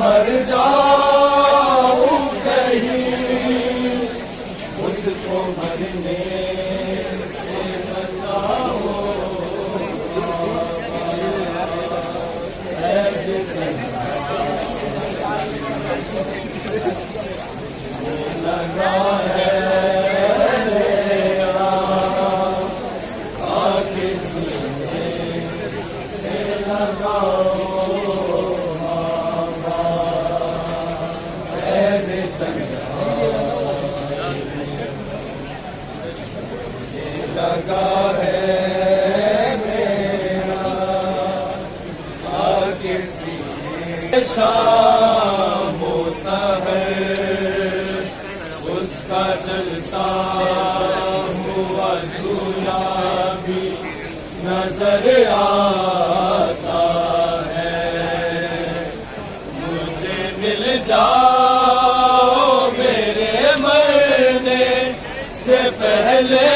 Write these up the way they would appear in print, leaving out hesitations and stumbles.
मर जाऊं कहीं, मुझको मरने से बचाओ। लगा है आके सीने से लगाओ। लगा है मेरा आगे सीने शामो सहर, उसका जलता हुआ दूल्हा भी नजर आता है। मुझे मिल जाओ मेरे मरने से पहले,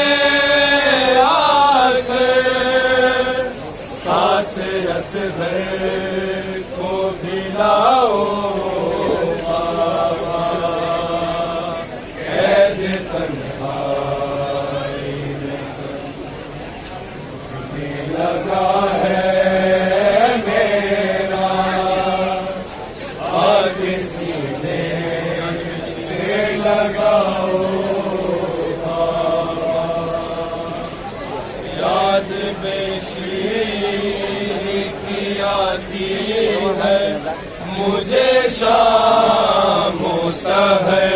साथ असगर को भी लाओ बाबा। कैद तन्हाई में लगा है मेरा आगे सीने से लगाओ। याद आती है मुझे शामो सहर,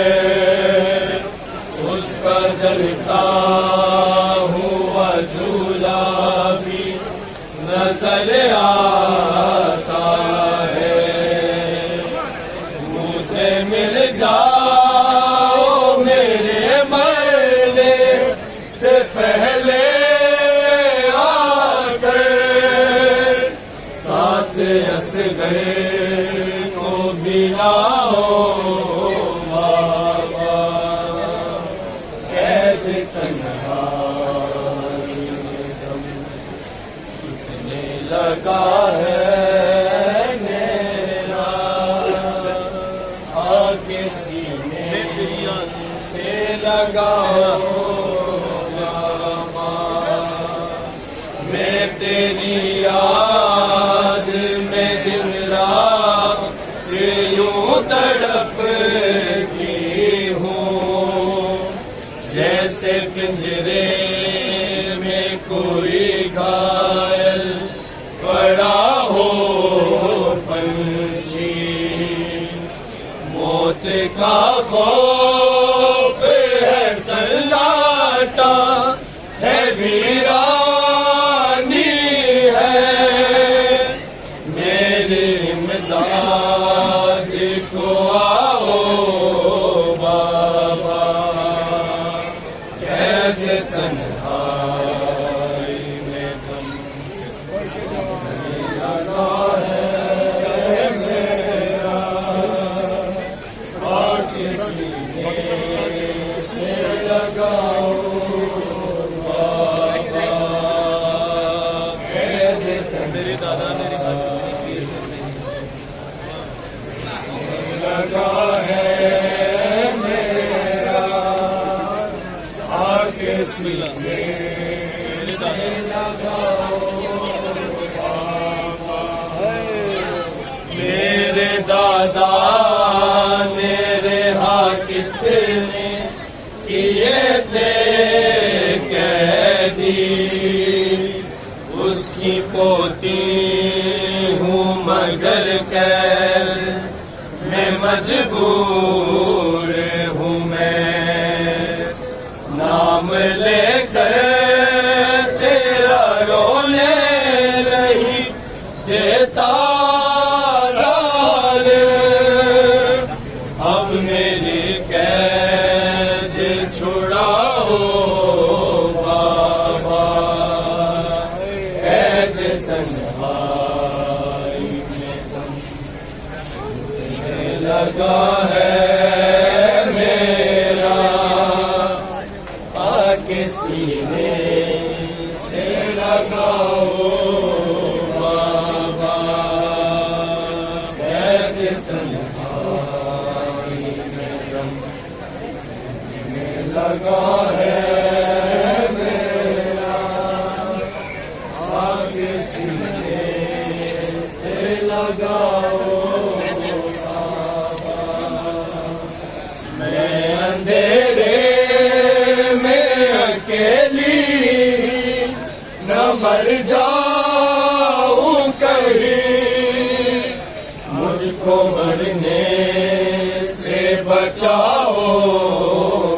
उसका जलता हुआ झूला भी नजर आता है। मुझे मिल जाओ मेरे मरने से पहले, असगर को मिलाओ बाबा। कैद तन्हाई में दम कितने लगा है मेरा आगे सीने से लगाओ बाबा। मैं तेरी याद में दिन रात यूं तड़पती हूँ, जैसे पिंजरे में कोई घायल पड़ा हो पंछी। मौत का खौफ है सन्नाटा है वीरा को आओ बाबा। कैद तन्हाई में दम लगा है मेरा आगे सीने से लगाओ बाबा। कैद मेरे दादा ने लगा है मेरा आगे सीने से लगाओ बाबा। मेरे दादा ने रेहा कितने किए थे कैदी, उसकी पोती हूँ मगर कैद मैं मजबूर हूँ। मैं नाम लेकर तेरा रोने नहीं देता जालिम, अब मेरी कैद छुड़ाओ बाबा। कैद तन्हाई में लगा है मेरा, आके सीने से लगाओ बाबा, कैद तन्हाई में गम लगा है मेरा, आके सीने से लगाओ बाबा। मैं अंधेरे में अकेली न मर जाऊं कहीं, मुझको मरने से बचाओ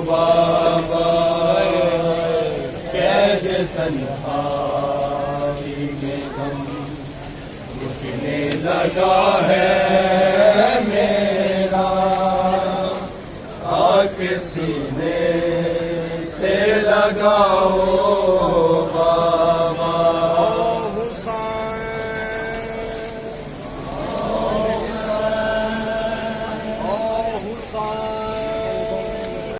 बाबा, कैद तन्हाई में गम घुटने लगा है मेरा, आके सीने से लगाओ